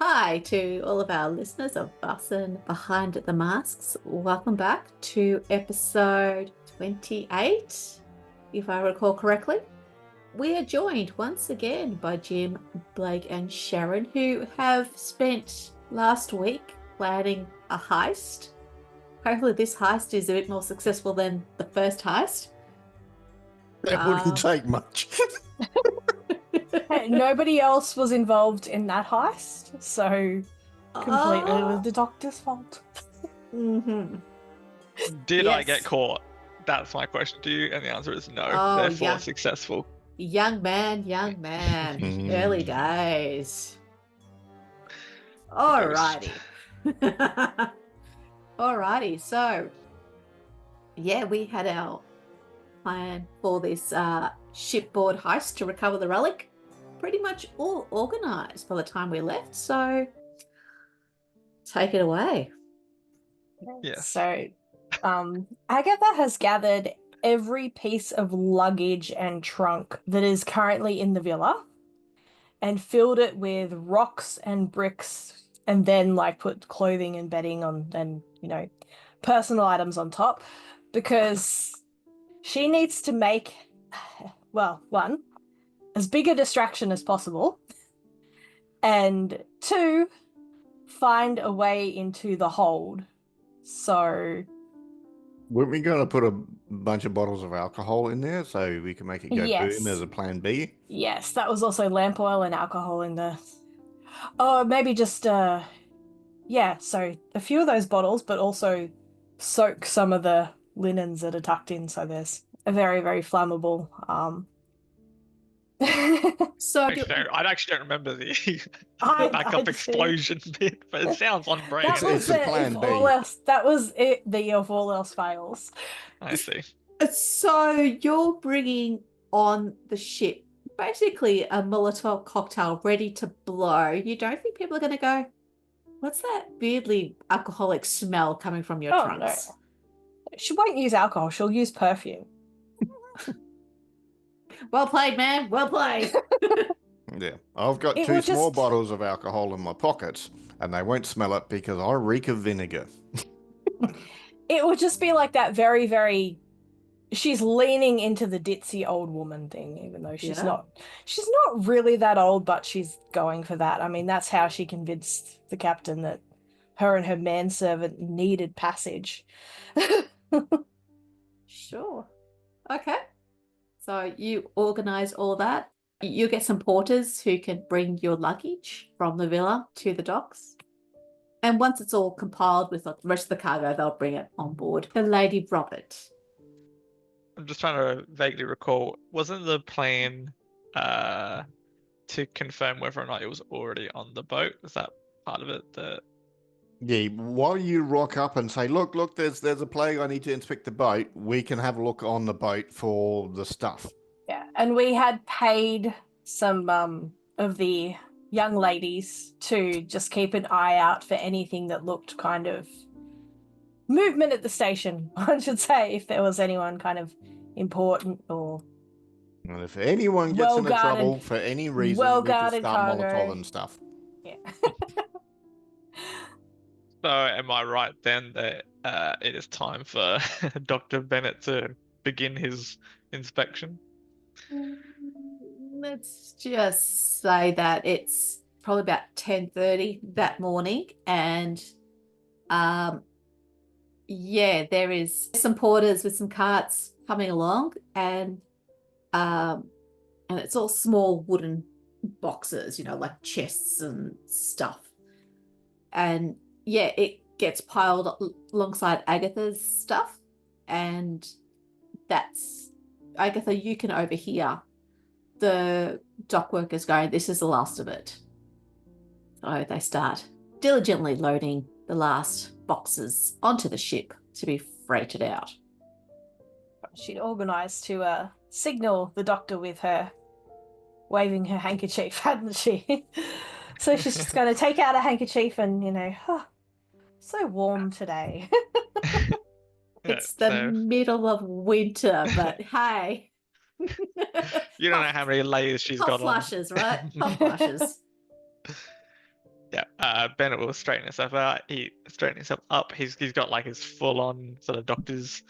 Hi to all of our listeners of Vaesen Behind the Masks. Welcome back to episode 28, if I recall correctly. We are joined once again by Jim, Blake and Sharon, who have spent last week planning a heist. Hopefully this heist is a bit more successful than the first heist. That wouldn't take much. Hey, nobody else was involved in that heist, so completely was the doctor's fault. Did I get caught? That's my question to you, and the answer is no. Therefore, successful. Young man. Early days. Alrighty. Alrighty, so yeah, we had our plan for this shipboard heist to recover the relic pretty much all organised by the time we left, so take it away. Yeah. So Agatha has gathered every piece of luggage and trunk that is currently in the villa and filled it with rocks and bricks, and then put clothing and bedding on and personal items on top, because she needs to make, well, one, as big a distraction as possible, and two, find a way into the hold. So Weren't we going to put a bunch of bottles of alcohol in there so we can make it go boom as a plan B? Yes, that was also lamp oil and alcohol in there. Oh, maybe just, so a few of those bottles, but also soak some of the linens that are tucked in, so there's a very, very flammable, So I actually don't remember the backup explosion bit, but it sounds on brand. That was it. If all else, that was it. If all else fails. I see. So you're bringing on the ship basically a Molotov cocktail ready to blow. You don't think people are going to go, what's that weirdly alcoholic smell coming from your trunks? No. She won't use alcohol. She'll use perfume. Well played, man. Well played. Yeah. I've got two small bottles of alcohol in my pockets, and they won't smell it because I reek of vinegar. It would just be like that very, very... She's leaning into the ditzy old woman thing, even though she's not really that old, but she's going for that. I mean, that's how she convinced the captain that her and her manservant needed passage. Sure. Okay. So you organise all that. You get some porters who can bring your luggage from the villa to the docks. And once it's all compiled with the rest of the cargo, they'll bring it on board the Lady Robert. I'm just trying to vaguely recall, wasn't the plan to confirm whether or not it was already on the boat? Was that part of it? Yeah, while you rock up and say, look, there's a plague, I need to inspect the boat, we can have a look on the boat for the stuff. Yeah, and we had paid some of the young ladies to just keep an eye out for anything that looked kind of movement at the station, I should say, if there was anyone kind of important or... And if anyone gets into trouble for any reason, we can start Molotov and stuff. Yeah. So am I right then that it is time for Dr. Bennett to begin his inspection? Let's just say that it's probably about 10:30 that morning, and there is some porters with some carts coming along, and it's all small wooden boxes, like chests and stuff, and it gets piled alongside Agatha's stuff, and that's Agatha, you can overhear the dock workers going, this is the last of it. So they start diligently loading the last boxes onto the ship to be freighted out. She'd organised to signal the doctor with her waving her handkerchief, hadn't she? So she's just going to take out a handkerchief and, so warm today. It's the middle of winter, but hey. You don't know how many layers she's got flushes, on. Right? Hot flushes. Bennett will straighten himself out. He straighten himself up. He's got like his full on sort of doctor's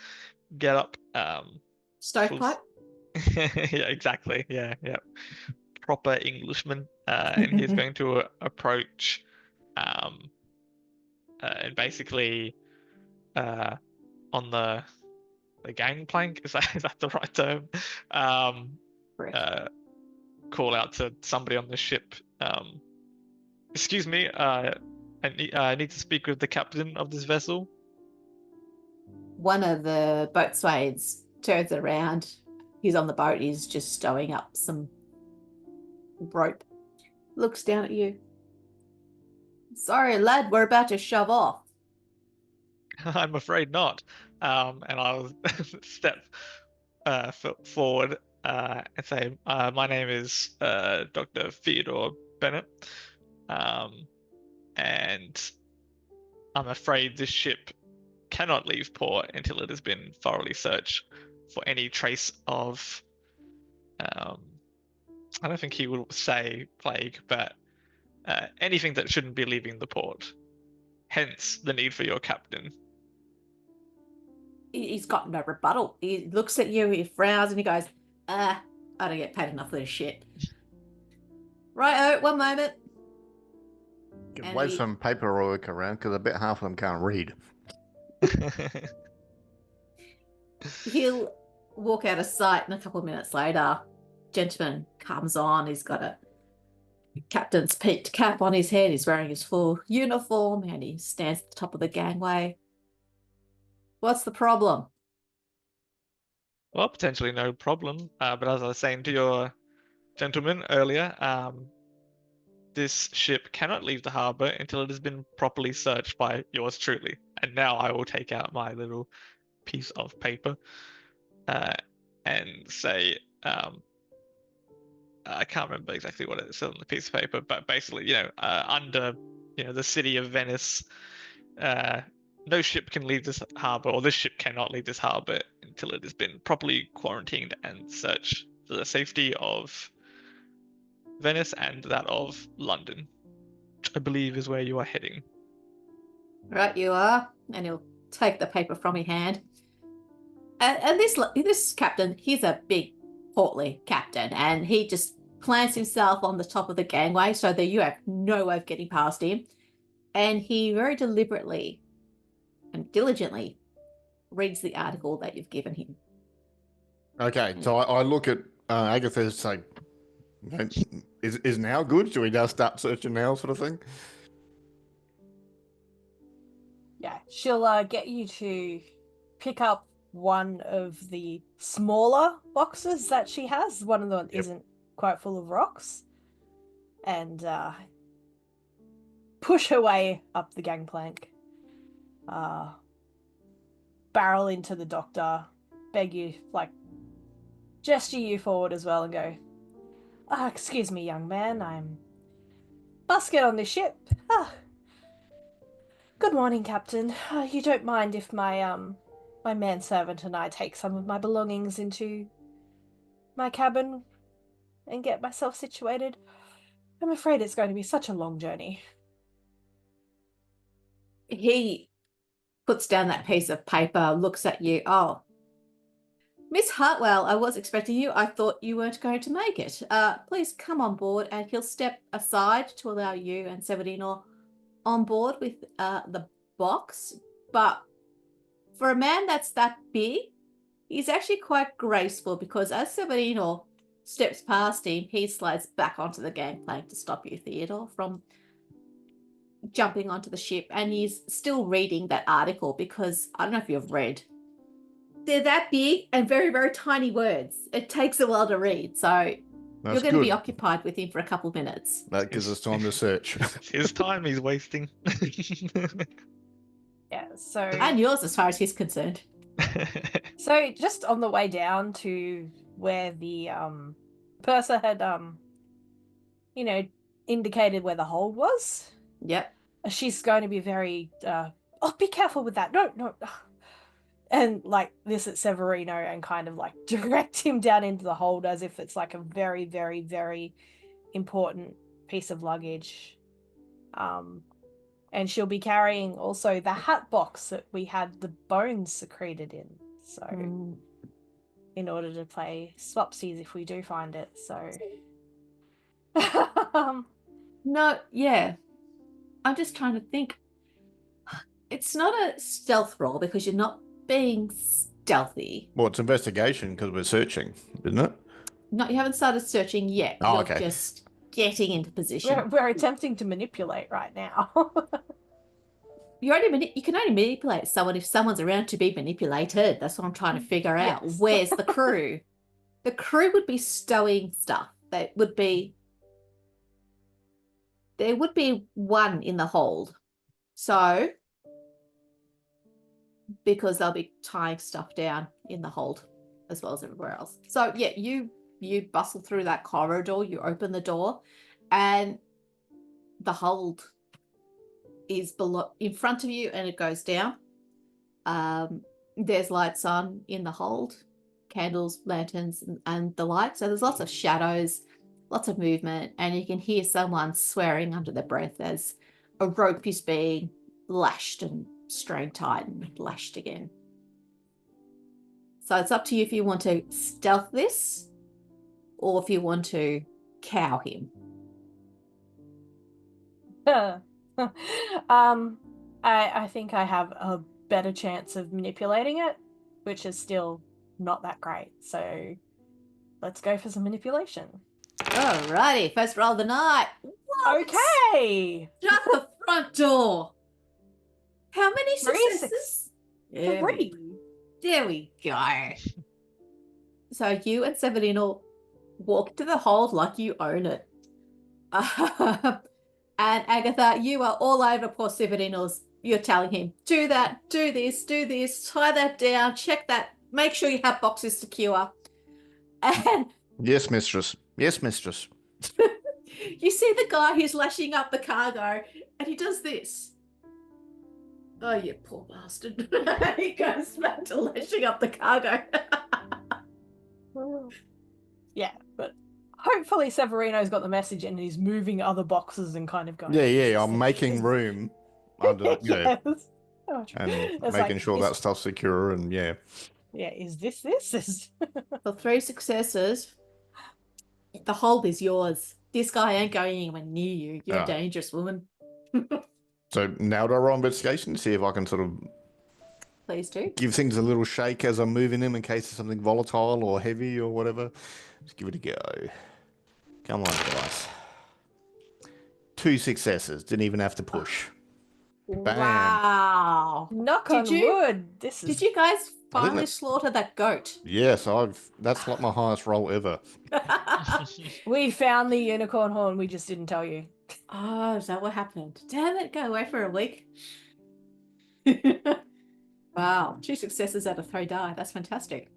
get up. Stovepipe. Yeah, exactly. Yeah. Proper Englishman. And he's going to approach and basically on the gangplank, is that the right term? Correct. Call out to somebody on the ship. Excuse me, I need to speak with the captain of this vessel. One of the boatswaids turns around. He's on the boat. He's just stowing up some rope. Looks down at you. Sorry, lad, we're about to shove off. I'm afraid not. And I'll step forward and say, my name is Dr. Theodore Bennett. And I'm afraid this ship cannot leave port until it has been thoroughly searched for any trace of, I don't think he will say plague, but anything that shouldn't be leaving the port. Hence the need for your captain. He's got no rebuttal. He looks at you, he frowns, and he goes, I don't get paid enough for this shit. Righto, one moment. Give And away he- some paperwork around because I bet half of them can't read. He'll walk out of sight, and a couple of minutes later, gentleman comes on. He's got a captain's peaked cap on his head. He's wearing his full uniform, and he stands at the top of the gangway. What's the problem? Well, potentially no problem. But as I was saying to your gentleman earlier, this ship cannot leave the harbor until it has been properly searched by yours truly. And now I will take out my little piece of paper and say, I can't remember exactly what it said on the piece of paper, but basically, under, the city of Venice, no ship can leave this harbor, or this ship cannot leave this harbor until it has been properly quarantined and searched for the safety of Venice and that of London, which I believe is where you are heading. Right, you are. And he'll take the paper from your hand. And this captain, he's a big, portly captain, and he just plants himself on the top of the gangway so that you have no way of getting past him. And he very deliberately and diligently reads the article that you've given him. Okay, so I look at Agatha and say, is now good? Should we now start searching now, sort of thing? Yeah, she'll get you to pick up one of the smaller boxes that she has. One of them isn't quite full of rocks. And push her way up the gangplank. Barrel into the doctor. Beg you, gesture you forward as well and go, excuse me, young man, I'm busket on this ship. Good morning, Captain. You don't mind if my my manservant and I take some of my belongings into my cabin and get myself situated? I'm afraid it's going to be such a long journey. He puts down that piece of paper, looks at you. Oh, Miss Hartwell, I was expecting you. I thought you weren't going to make it. Please come on board. And he'll step aside to allow you and Severino on board with the box. But for a man that's that big, he's actually quite graceful, because as Severino steps past him, he slides back onto the gangplank to stop you, Theodore, from jumping onto the ship. And he's still reading that article, because I don't know if you've read. They're that big and very, very tiny words. It takes a while to read. So you're going to be occupied with him for a couple of minutes. That gives us time to search. His time he's wasting. Yeah, so... And yours, as far as he's concerned. So just on the way down to where the purser had, indicated where the hold was. Yep. She's going to be very, be careful with that. No. And this at Severino and kind of direct him down into the hold as if it's a very, very, very important piece of luggage. And she'll be carrying also the hat box that we had the bones secreted in. So in order to play swapsies if we do find it. So No, yeah. I'm just trying to think. It's not a stealth roll because you're not being stealthy. Well, it's investigation because we're searching, isn't it? No, you haven't started searching yet. Oh, You're okay. just getting into position. we're attempting to manipulate right now. You can only manipulate someone if someone's around to be manipulated. That's what I'm trying to figure out. Yes. Where's the crew? The crew would be stowing stuff. There would be one in the hold. So, because they'll be tying stuff down in the hold as well as everywhere else. So yeah, you bustle through that corridor, you open the door, and the hold is below in front of you and it goes down. There's lights on in the hold, candles, lanterns, and the light. So there's lots of shadows, lots of movement, and you can hear someone swearing under their breath as a rope is being lashed and strained tight and lashed again. So it's up to you if you want to stealth this or if you want to cow him. I think I have a better chance of manipulating it, which is still not that great. So let's go for some manipulation. Alrighty, first roll of the night. What? Okay. Shut the front door. How many 3 successes? 3. There we go. So you and Severino walk to the hold like you own it. And Agatha, you are all over poor Severino's. You're telling him, do that, do this, tie that down, check that, make sure you have boxes secure. And Yes, mistress. Yes, mistress. you see the guy who's lashing up the cargo, and he does this. Oh, you poor bastard. He goes back to lashing up the cargo. Yeah, but hopefully Severino's got the message and he's moving other boxes and kind of going. Yeah. I'm making room under, Yes. and It's making like, sure is- that stuff's secure. And yeah, is this? For 3 successes, the hold is yours. This guy ain't going anywhere near you. You're Ah. dangerous, woman. so now do I roll investigation to see if I can sort of Please do. give things a little shake as I'm moving them in case it's something volatile or heavy or whatever. Just give it a go. Come on, guys. 2 successes. Didn't even have to push. Bam. Wow. Knock Did on you- wood. This is Did you guys I didn't- finally slaughter that goat? Yes, that's like my highest roll ever. We found the unicorn horn, we just didn't tell you. Oh, is that what happened? Damn it, go away for a week. Wow, 2 successes out of 3 die. That's fantastic.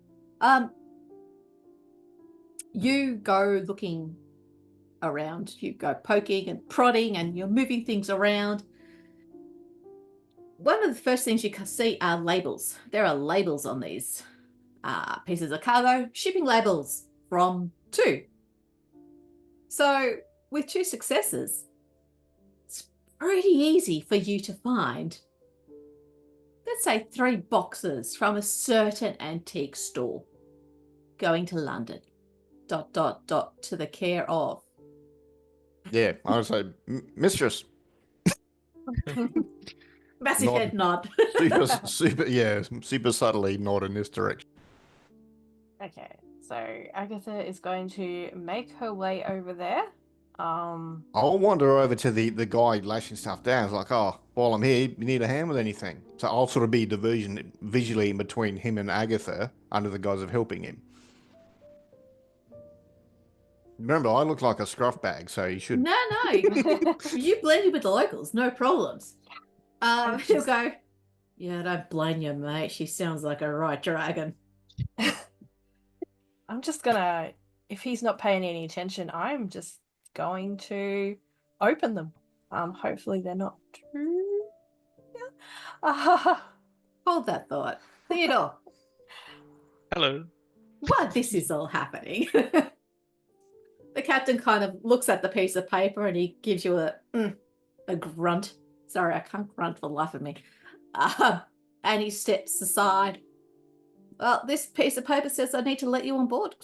You go looking around, you go poking and prodding, and you're moving things around. One of the first things you can see are labels. There are labels on these pieces of cargo, shipping labels from 2. So with 2 successes, it's pretty easy for you to find, let's say, 3 boxes from a certain antique store going to London. ... to the care of. Yeah, I would say, mistress. Massive Nod. head nod. super subtly nod in this direction. Okay, so Agatha is going to make her way over there. I'll wander over to the guy lashing stuff down. It's like, oh, while I'm here, you need a hand with anything? So I'll sort of be diversion visually in between him and Agatha under the guise of helping him. Remember, I look like a scruff bag, so you should... No. You blended with the locals, no problems. He'll go, yeah, don't blame you, mate. She sounds like a right dragon. I'm just gonna, if he's not paying any attention, I'm just going to open them. Hopefully they're not too... Hold that thought. Theodore, Hello. while this is all happening, the captain kind of looks at the piece of paper and he gives you a a grunt. Sorry, I can't grunt for the life of me. And he steps aside. Well, this piece of paper says I need to let you on board.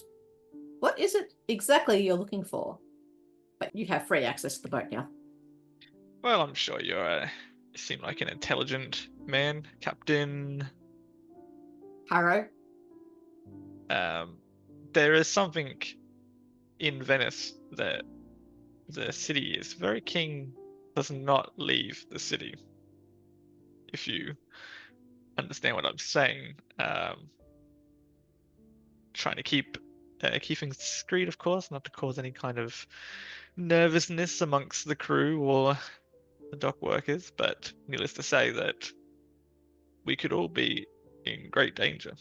What is it exactly you're looking for? But you have free access to the boat now. Well, I'm sure you seem like an intelligent man, Captain. Harrow? There is something in Venice that the city is very keen does not leave the city. If you understand what I'm saying, trying to keep things discreet, of course, not to cause any kind of nervousness amongst the crew or the dock workers, but needless to say that we could all be in great danger.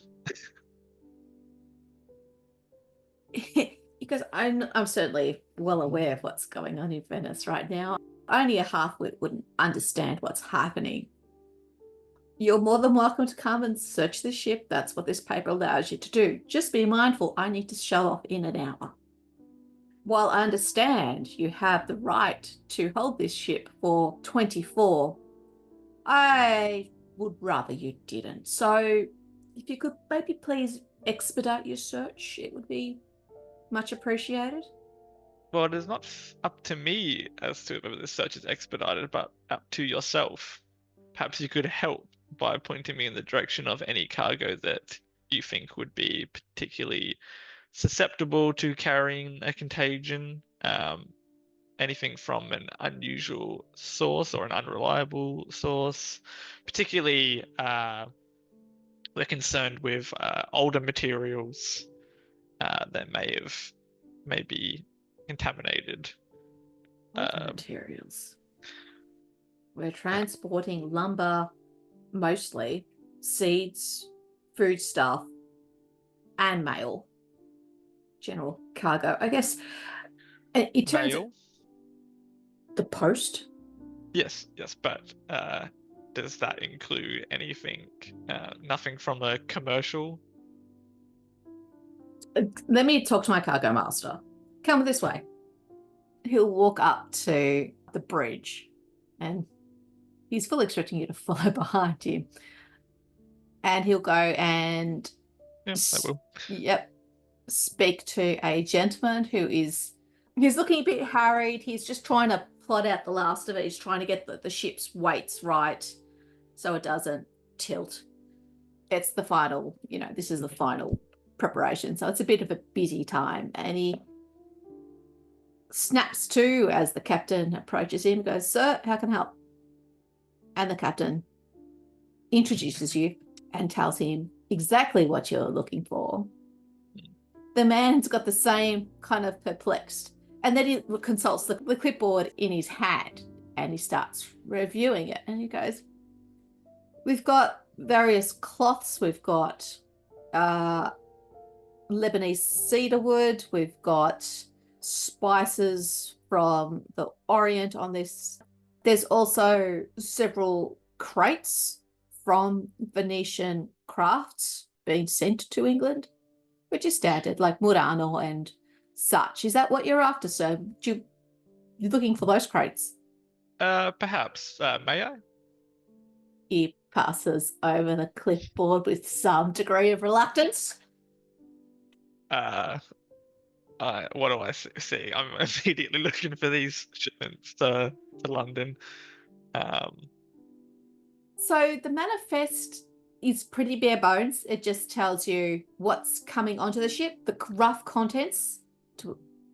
Because I'm certainly well aware of what's going on in Venice right now. Only a half-wit wouldn't understand what's happening. You're more than welcome to come and search the ship. That's what this paper allows you to do. Just be mindful, I need to show off in an hour. While I understand you have the right to hold this ship for 24, I would rather you didn't. So if you could maybe please expedite your search, it would be much appreciated. Well, it is not up to me as to whether the search is expedited, but up to yourself. Perhaps you could help by pointing me in the direction of any cargo that you think would be particularly susceptible to carrying a contagion. Anything from an unusual source or an unreliable source. Particularly, we're concerned with older materials that may be contaminated. Materials. We're transporting lumber, mostly, seeds, food stuff, and mail. General cargo. I guess it turns Mail? the post. Yes, but does that include anything? Nothing from a commercial? Let me talk to my cargo master. Come this way. He'll walk up to the bridge and he's fully expecting you to follow behind him. And he'll go and Yeah, I will. Yep. Speak to a gentleman he's looking a bit harried. He's just trying to plot out the last of it. He's trying to get the ship's weights right so it doesn't tilt. It's the final, this is the final preparation. So it's a bit of a busy time. And he snaps to as the captain approaches him, goes, "Sir, how can I help?" And the captain introduces you and tells him exactly what you're looking for. The man's got the same kind of perplexed. And then he consults the clipboard in his hand and he starts reviewing it. And he goes, "We've got various cloths. We've got Lebanese cedarwood. We've got spices from the Orient on this. There's also several crates from Venetian crafts being sent to England, which is standard, like Murano and such. Is that what you're after, sir? You're looking for those crates?" Perhaps. May I? He passes over the clipboard with some degree of reluctance. What do I see? I'm immediately looking for these shipments to London. So the manifest is pretty bare bones. It just tells you what's coming onto the ship, the rough contents.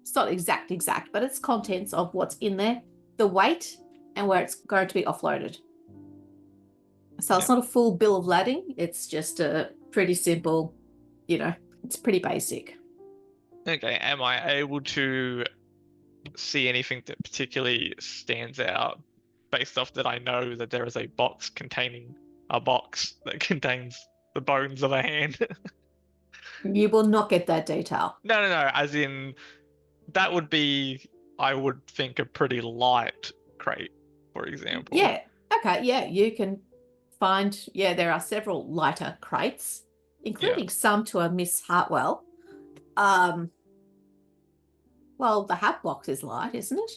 It's not exact, but it's contents of what's in there, the weight, and where it's going to be offloaded. So it's not a full bill of lading. It's just a pretty simple, it's pretty basic. Okay, am I able to see anything that particularly stands out based off that I know that there is a box containing a box that contains the bones of a hand? You will not get that detail. No, as in, that would be, I would think, a pretty light crate, for example. Yeah, okay, yeah, you can find, there are several lighter crates, including some to a Miss Hartwell. Well, the hat box is light, isn't it?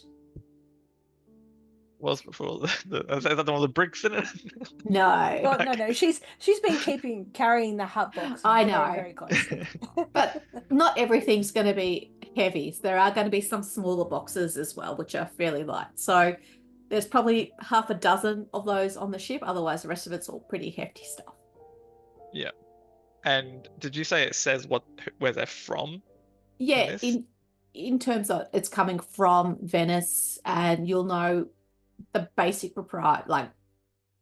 was before. Is that the one with the bricks in it? No. Oh, no. She's been carrying the hut box I very, know. very closely. But not everything's going to be heavy. There are going to be some smaller boxes as well, which are fairly light. So there's probably half a dozen of those on the ship. Otherwise, the rest of it's all pretty hefty stuff. Yeah. And did you say it says where they're from? Yeah, in terms of it's coming from Venice, and you'll know the basic propriety. Like,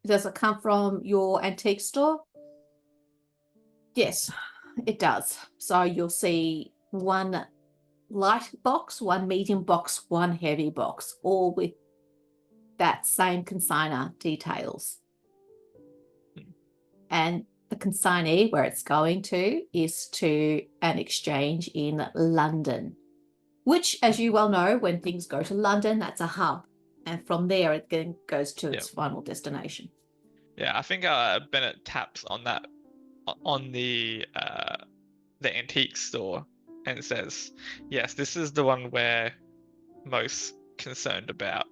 does it come from your antique store? Yes, it does. So you'll see one light box, one medium box, one heavy box, all with that same consigner details. And the consignee, where it's going to, is to an exchange in London, which, as you well know, when things go to London, that's a hub. And from there, it then goes to its final destination. Yeah, I think Bennett taps on that, on the antique store, and says, yes, this is the one we're most concerned about.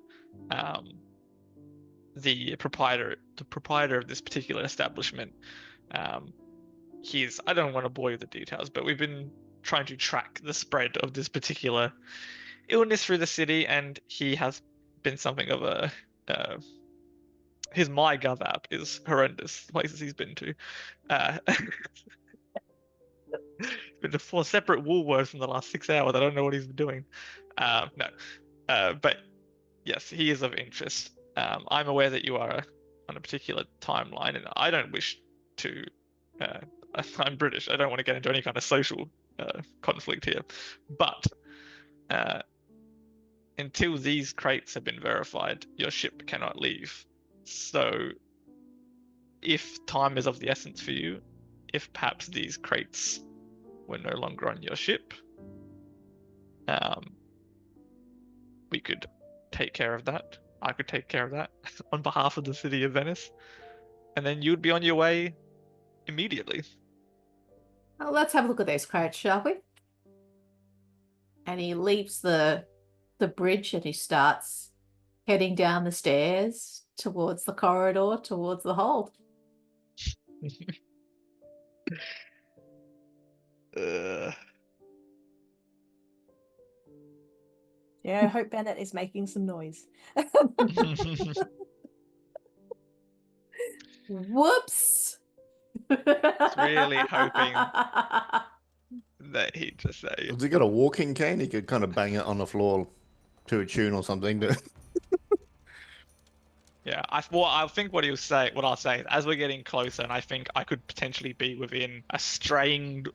The proprietor of this particular establishment, I don't want to bore you with the details, but we've been trying to track the spread of this particular illness through the city, and he has been something of a his MyGov app is horrendous. Places he's been to. Been to 4 separate Woolworths in the last 6 hours. I don't know what he's been doing. But yes, he is of interest. I'm aware that you are on a particular timeline, and I don't wish to. I'm British. I don't want to get into any kind of social conflict here. But until these crates have been verified, your ship cannot leave. So, if time is of the essence for you, if perhaps these crates were no longer on your ship, we could take care of that. I could take care of that on behalf of the city of Venice, and then you'd be on your way immediately. Well, let's have a look at those crates, shall we? And he leaves the bridge and he starts heading down the stairs towards the corridor, towards the hold. Yeah, I hope Bennett is making some noise. Whoops. Really hoping that he'd just say, Has he got a walking cane? He could kind of bang it on the floor to a tune or something. yeah. I think what I'll say, as we're getting closer, and I think I could potentially be within a strained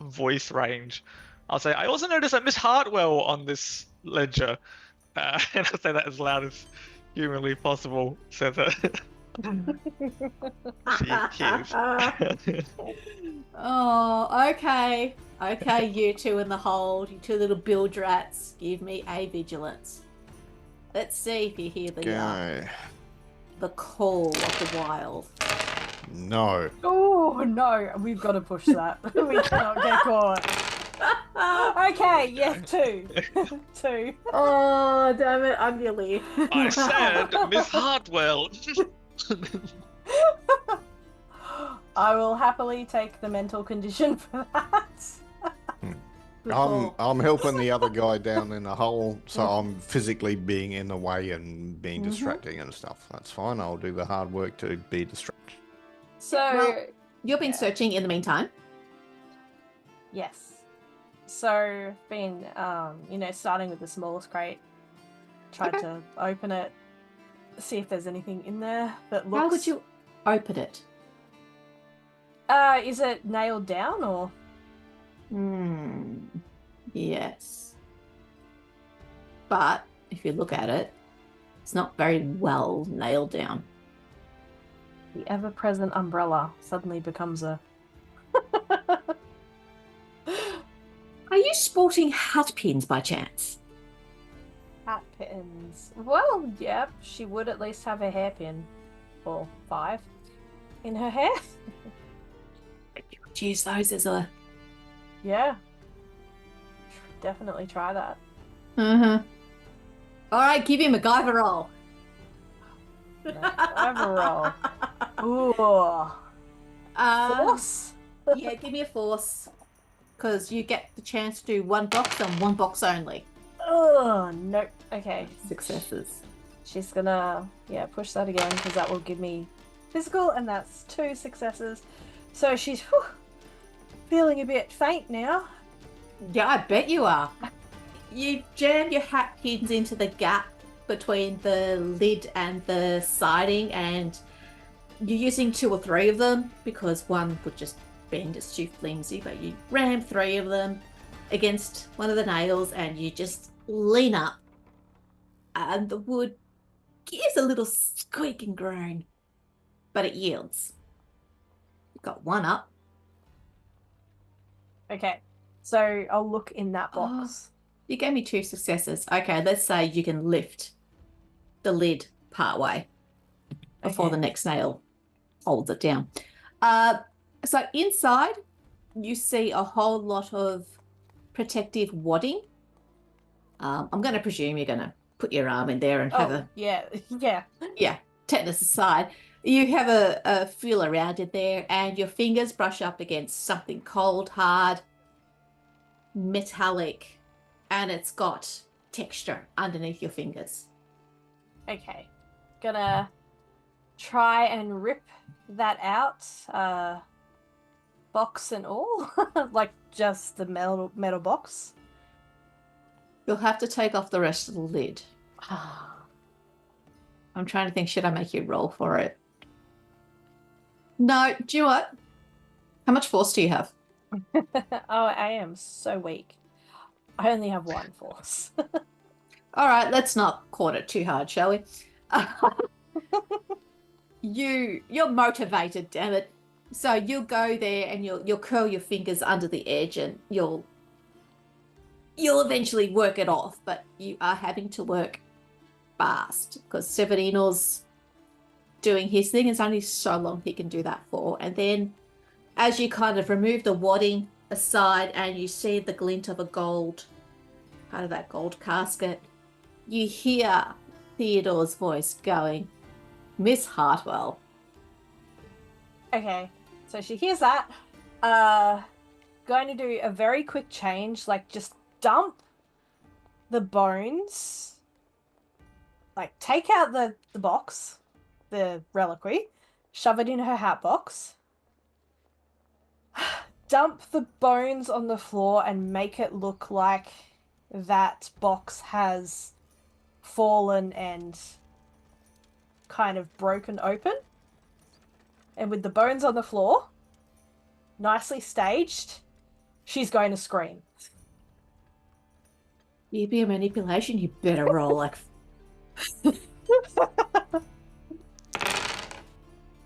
voice range, I'll say, I also noticed that Miss Hartwell on this ledger, and I'll say that as loud as humanly possible, so that she hears. Oh, okay. Okay, you two in the hold, you two little bilge rats, give me a vigilance. Let's see if you hear the call of the wild. No. Oh, no. We've got to push that. We cannot get caught. Okay, yeah, 2. 2. Oh, damn it, I'm Lily. I said Miss Hartwell. I will happily take the mental condition for that. I'm helping the other guy down in the hole, so I'm physically being in the way and being distracting and stuff. That's fine. I'll do the hard work to be distracted. So, well, you've been searching in the meantime. Yes. So, been, starting with the smallest crate, tried to open it, see if there's anything in there that looks... How would you open it? Is it nailed down, or...? Yes. But if you look at it, it's not very well nailed down. The ever-present umbrella suddenly becomes a... Are you sporting hat pins by chance? Hat pins. Well, yep, she would at least have a hairpin, or 5, in her hair. You could use those as a... Yeah. Definitely try that. All right, give him a MacGyver roll. Overall. Ooh. Force? Yeah, give me a force. Because you get the chance to do one box and one box only. Oh, no. Okay. Successes. She's gonna, push that again because that will give me physical, and that's 2 successes. So she's feeling a bit faint now. Yeah, I bet you are. You jam your hat pins into the gap between the lid and the siding, and you're using 2 or 3 of them because one would just bend, it's too flimsy, but you ram 3 of them against one of the nails and you just lean up, and the wood gives a little squeak and groan, but it yields. You've got 1 up. Okay, so I'll look in that box. You gave me 2 successes. Okay, let's say you can lift the lid part way before the next nail holds it down. So inside, you see a whole lot of protective wadding. I'm going to presume you're going to put your arm in there and have a... Yeah. Yeah, tetanus aside. You have a feel around it there, and your fingers brush up against something cold, hard, metallic, and it's got texture underneath your fingers. Okay. Gonna try and rip that out, box and all. Like just the metal box. You'll have to take off the rest of the lid. I'm trying to think, should I make you roll for it? No, do you know what? How much force do you have? Oh, I am so weak. I only have 1 force. All right, let's not court it too hard, shall we? You're motivated, damn it. So you'll go there and you'll curl your fingers under the edge, and you'll eventually work it off, but you are having to work fast because Severino's doing his thing. It's only so long he can do that for. And then as you kind of remove the wadding aside and you see the glint of a gold, part of that gold casket, you hear Theodore's voice going, "Miss Hartwell." Okay, so she hears that. Going to do a very quick change, like just dump the bones, like take out the box, the reliquary, shove it in her hat box, dump the bones on the floor and make it look like that box has fallen and kind of broken open. And with the bones on the floor, nicely staged, she's going to scream. You be a manipulation, you better roll like...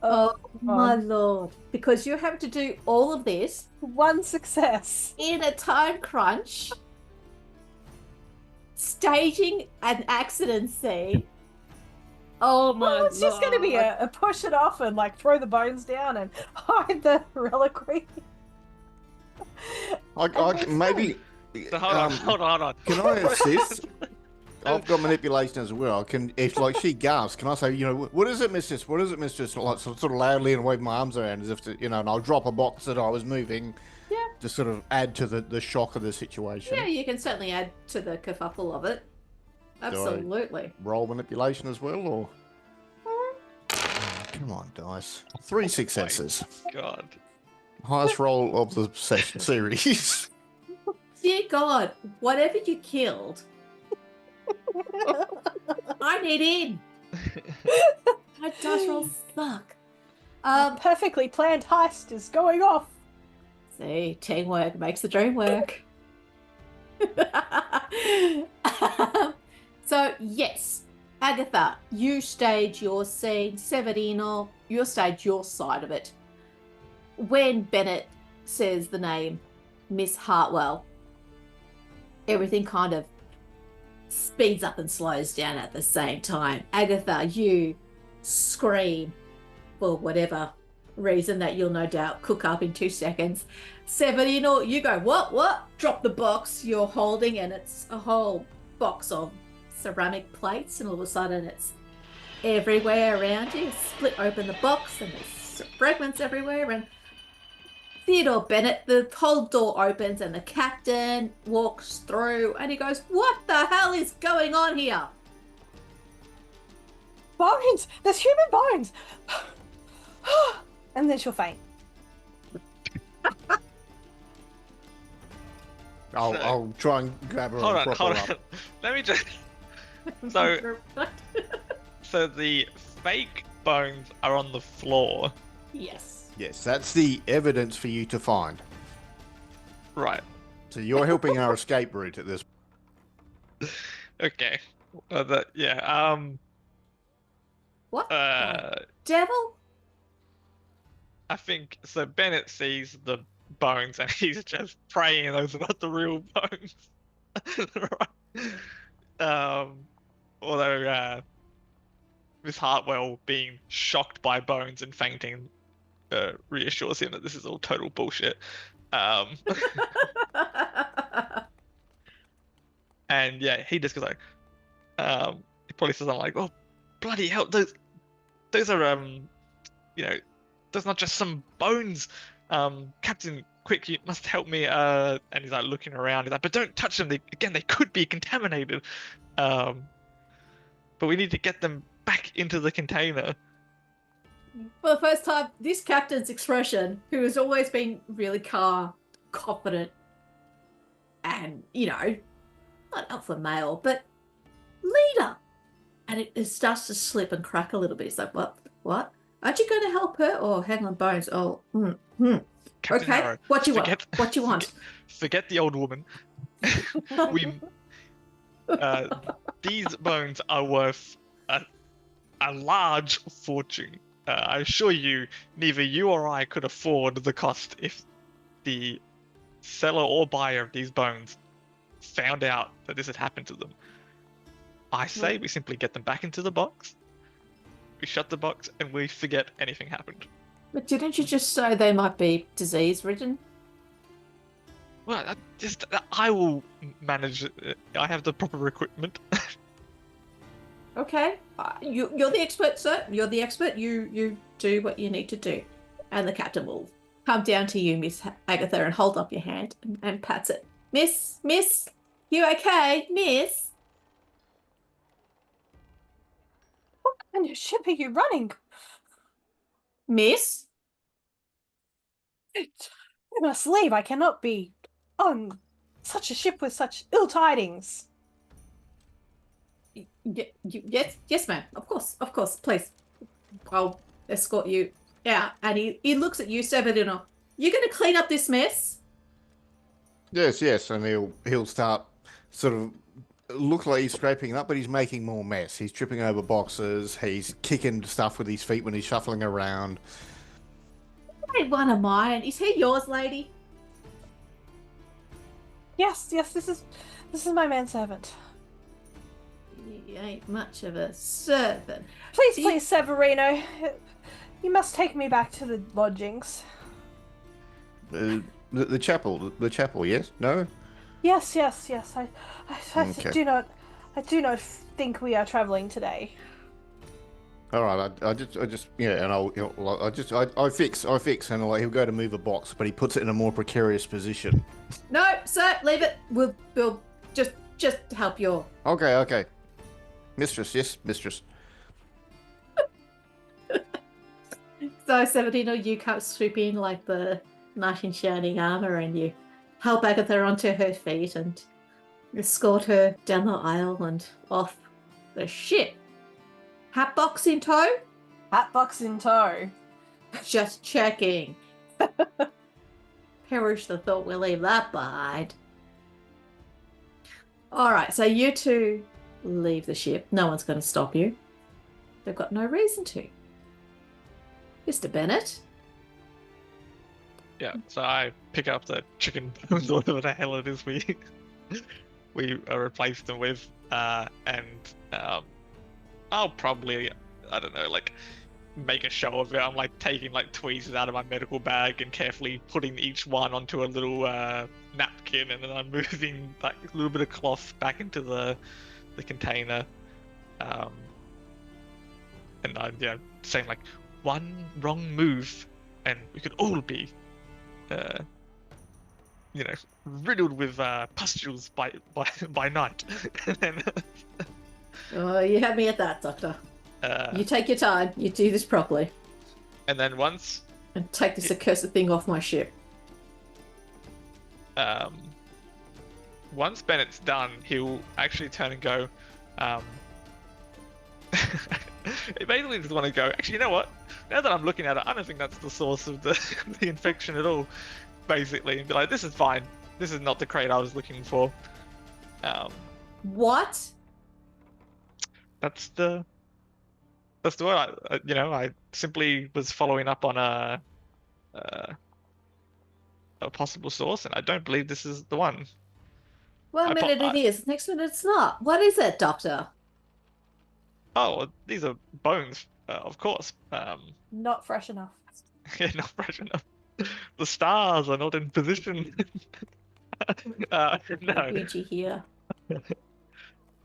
Oh my lord. Because you have to do all of this 1 success. in a time crunch, staging an accident scene. Oh my Well, it's just going to be lord. a push it off and like throw the bones down and hide the reliquary. I maybe. So hold on. Can I assist? I've got manipulation as well. If like she gasps, can I say, what is it, mistress? What is it, mistress? Like sort of loudly and wave my arms around as if to, and I'll drop a box that I was moving. Yeah. To sort of add to the shock of the situation. Yeah, you can certainly add to the kerfuffle of it. Absolutely. Roll manipulation as well, or? Oh, come on, dice. 3 successes. God. Highest roll of the series. Dear God, whatever you killed, I need in. My dice rolls suck. Perfectly planned heist is going off. See, teamwork makes the dream work. So, yes, Agatha, you stage your scene. Severino, you stage your side of it. When Bennett says the name Miss Hartwell, everything kind of speeds up and slows down at the same time. Agatha, you scream for whatever reason that you'll no doubt cook up in 2 seconds. Severino, you go, what? Drop the box you're holding, and it's a whole box of ceramic plates, and all of a sudden it's everywhere around you. Split open the box and there's fragments everywhere. And Theodore Bennett, the whole door opens and the captain walks through and he goes, "What the hell is going on here?" Bones! There's human bones! And then she'll faint. I'll try and grab her and prop her up. Let me just. So the fake bones are on the floor. Yes. Yes, that's the evidence for you to find. Right. So you're helping our escape route at this. Okay. What the devil? I think so. Bennett sees the bones and he's just praying those are not the real bones. Right. Although Miss Hartwell, being shocked by bones and fainting, reassures him that this is all total bullshit. And yeah, he just goes like, he probably says something like, "Oh, bloody hell! Those are those not just some bones. Captain, quick, you must help me." And he's like looking around. He's like, "But don't touch them. They could be contaminated. But we need to get them back into the container." For the first time, this captain's expression, who has always been really calm, confident, and, not alpha male, but leader. And it starts to slip and crack a little bit. It's like, what? Aren't you going to help her? Oh, hang on, Bones. Oh, Captain okay. Harrow, What you want? What you want? Forget the old woman. These bones are worth a large fortune. I assure you, neither you or I could afford the cost if the seller or buyer of these bones found out that this had happened to them. I say we simply get them back into the box, we shut the box, and we forget anything happened. But didn't you just say they might be disease-ridden? Well, I will manage it. I have the proper equipment. Okay. You're the expert, sir. You're the expert. You do what you need to do. And the captain will come down to you, Miss Agatha, and hold up your hand and pats it. Miss, you okay? Miss? What kind of ship are you running? Miss? You must leave. I cannot be on such a ship with such ill tidings. Yes, ma'am. Of course. Please, I'll escort you out. And he looks at you, Severino. You going to clean up this mess? Yes, and he'll start sort of look like he's scraping it up, but he's making more mess. He's tripping over boxes. He's kicking stuff with his feet when he's shuffling around. He ain't one of mine. Is he yours, lady? Yes. This is my manservant. He ain't much of a servant. Please, Severino. You must take me back to the lodgings. The chapel, yes? No? Yes. I Okay. do not think we are traveling today. All right, I just and I fix, and he'll go to move a box, but he puts it in a more precarious position. No, sir, leave it. We'll just help your. Okay, mistress, yes, mistress. So, Severino, you come swoop in like the knight in shining armor, and you help Agatha onto her feet and escort her down the aisle and off the ship. Hat box in tow? Hat box in tow. Just checking. Perish the thought we'll leave that behind. Alright, so you two leave the ship. No one's going to stop you. They've got no reason to. Mr. Bennett? Yeah, so I pick up the chicken bones, whatever the hell it is we replace them with, and I'll probably, I don't know, like, make a show of it. I'm like taking like tweezers out of my medical bag and carefully putting each one onto a little napkin, and then I'm moving like a little bit of cloth back into the container. And I'm saying like one wrong move, and we could all be, riddled with pustules by night. And then, Oh, you had me at that, Doctor. You take your time. You do this properly. and then once And take this accursed thing off my ship. once Bennett's done, he'll actually turn and go. It basically just want to go. Actually, you know what? Now that I'm looking at it, I don't think that's the source of the infection at all. Basically, and be like, this is fine. This is not the crate I was looking for. What? That's the one. I simply was following up on a possible source, and I don't believe this is the one. One minute it is, next minute it's not. What is it, Doctor? Oh, well, these are bones, of course. Not fresh enough. Yeah, not fresh enough. The stars are not in position. No. Ouija here. No,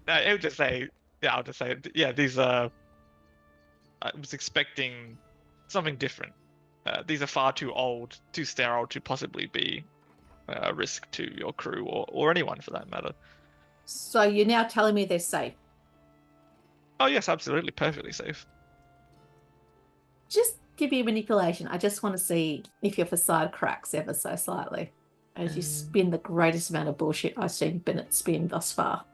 I'll just say, yeah, these are. I was expecting something different. These are far too old, too sterile to possibly be a risk to your crew or anyone for that matter. So you're now telling me they're safe? Oh yes, absolutely, perfectly safe. Just give me manipulation. I just want to see if your facade cracks ever so slightly as you spin the greatest amount of bullshit I've seen Bennett spin thus far.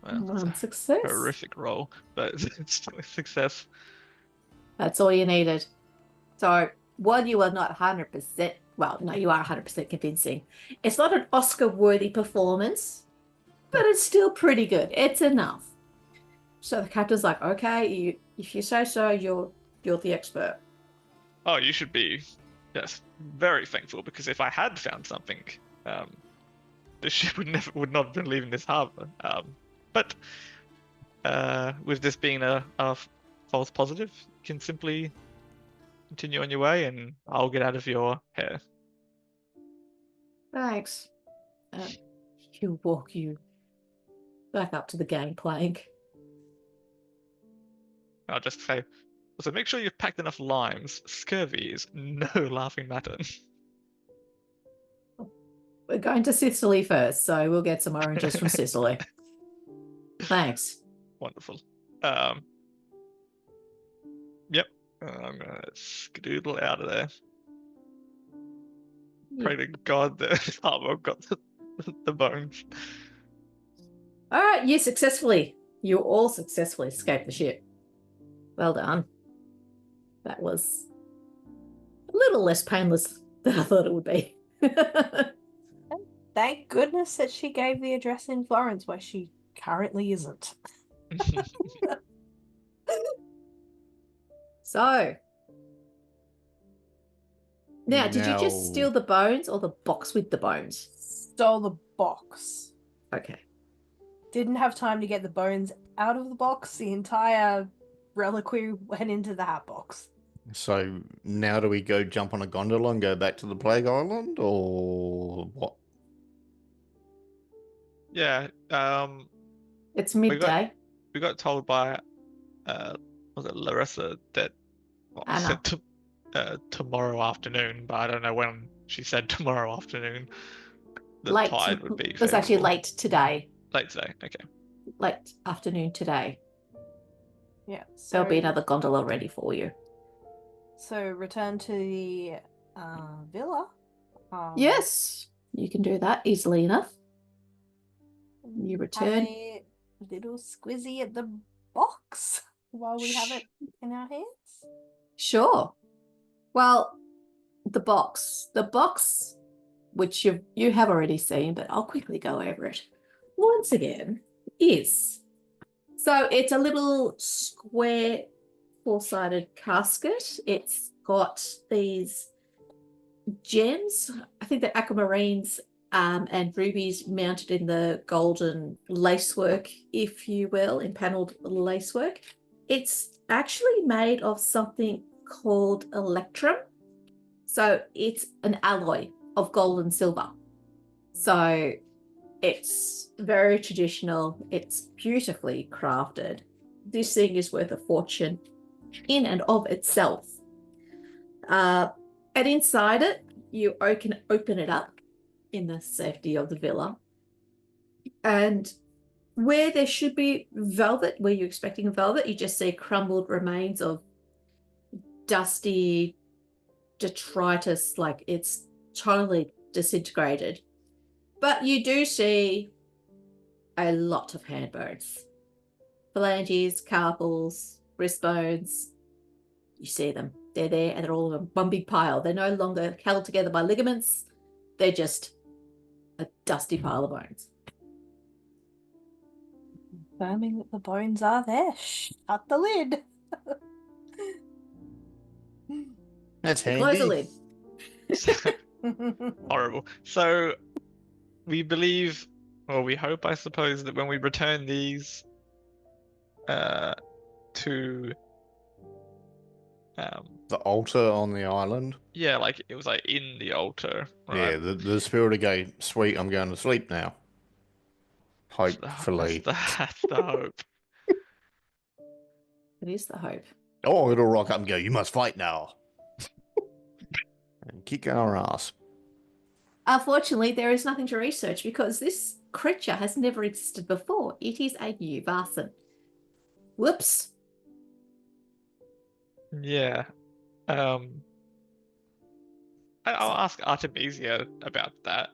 Well, One success. Horrific roll, but it's still a success. That's all you needed. So, while you are not 100%, well, no, you are 100% convincing. It's not an Oscar-worthy performance, but it's still pretty good. It's enough. So the captain's like, okay, if you say so, you're the expert. Oh, you should be, yes, very thankful, because if I had found something, the ship would not have been leaving this harbor. But with this being a false positive, you can simply continue on your way, and I'll get out of your hair. Thanks. He'll walk you back up to the gangplank. I'll just say, so make sure you've packed enough limes. Scurvy is no laughing matter. We're going to Sicily first, so we'll get some oranges from Sicily. Thanks. Wonderful. Yep. I'm gonna skedoodle out of there. Pray to God that I've got the bones. All right, you all successfully escaped the ship. Well done. That was a little less painless than I thought it would be. Thank goodness that she gave the address in Florence, where she currently isn't. So, now, did you just steal the bones or the box with the bones? Stole the box. Okay. Didn't have time to get the bones out of the box. The entire reliquary went into the hat box. So now do we go jump on a gondola and go back to the Plague Island, or what? Yeah. It's midday. We got told by was it Larissa that Anna. said tomorrow afternoon, but I don't know when she said tomorrow afternoon. The Late. tide would be. It was actually favorable. late today. Late today. Okay. Late afternoon today. Yeah. There'll be another gondola ready for you. So return to the villa. Yes, you can do that easily enough. You Have return. a little squizzy at the box while we have it in our hands. Sure. Well, the box, which you have already seen, but I'll quickly go over it once again, is so it's a little square four-sided casket. It's got these gems, I think they're aquamarines and rubies mounted in the golden lacework, if you will, empaneled lacework. It's actually made of something called electrum. So it's an alloy of gold and silver. So it's very traditional. It's beautifully crafted. this thing is worth a fortune in and of itself. And inside it, you can open it up in the safety of the villa. And where there should be velvet, where you're expecting velvet, you just see crumbled remains of dusty detritus, like it's totally disintegrated. But you do see a lot of hand bones. Phalanges, carpals, wrist bones. You see them. They're there and they're all in one big pile. They're no longer held together by ligaments. They're just a dusty pile of bones. Confirming that the bones are there. Shut the lid. That's Close the handy. lid. Horrible. So we believe, or we hope, I suppose, that when we return these to The altar on the island. yeah, like it was like in the altar, right? Yeah, the spirit will go, sweet, I'm going to sleep now. Hopefully. That's the hope. It is the hope. Oh, it'll rock up and go, you must fight now. And kick our ass. Unfortunately, there is nothing to research because this creature has never existed before. It is a new Vaesen. Whoops. Yeah. I'll ask Artemisia about that.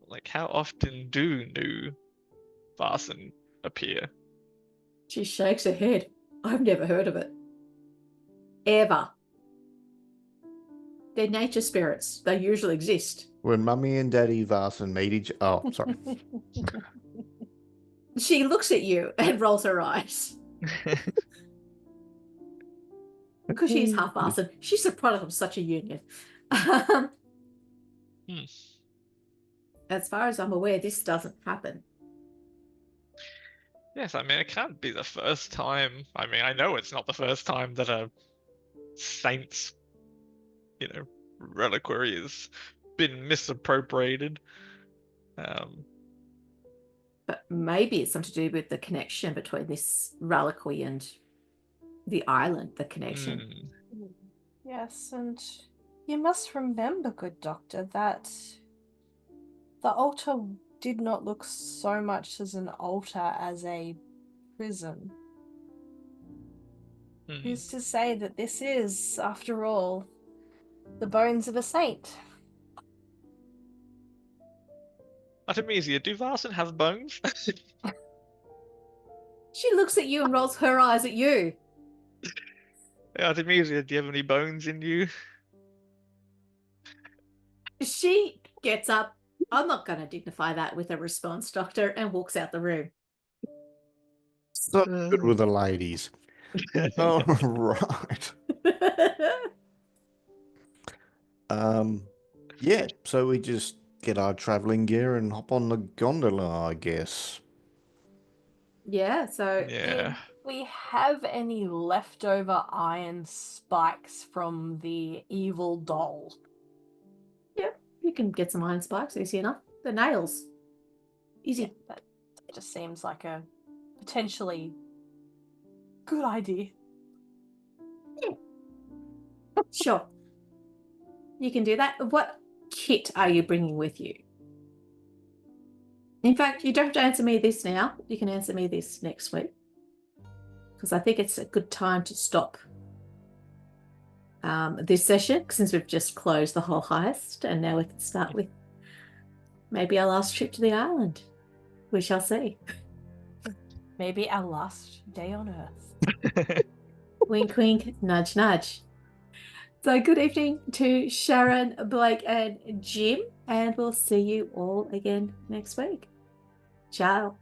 Like, how often do new Vaesen appear? She shakes her head. I've never heard of it. Ever. They're nature spirits. They usually exist. When Mummy and Daddy Vaesen meet each... Oh, sorry. She looks at you and rolls her eyes. Because she's half Vaesen. She's a product of such a union. As far as I'm aware, this doesn't happen. Yes, I mean, it can't be the first time. I mean, I know it's not the first time that a saint's, reliquary has been misappropriated. But maybe it's something to do with the connection between this reliquary and the island, the connection. Yes, and you must remember, good doctor, that the altar did not look so much as an altar as a prison. Who's to say that this is, after all, the bones of a saint? Artemisia, do Vaesen have bones? She looks at you and rolls her eyes at you. Hey, Artemisia, do you have any bones in you? She gets up. I'm not going to dignify that with a response, doctor, and walks out the room. So good with the ladies. All right. Yeah, so we just get our traveling gear and hop on the gondola, I guess. Yeah, so Yeah. Do we have any leftover iron spikes from the evil doll? you can get some iron spikes, easy enough. The nails. Easy. Yeah, that just seems like a potentially good idea. Sure. You can do that. What kit are you bringing with you? In fact, you don't have to answer me this now. You can answer me this next week. Because I think it's a good time to stop this session, since we've just closed the whole heist, and now we can start with maybe our last trip to the island. We shall see. Maybe our last day on Earth. Wink, wink, nudge, nudge. So good evening to Sharon, Blake, and Jim, and we'll see you all again next week. Ciao.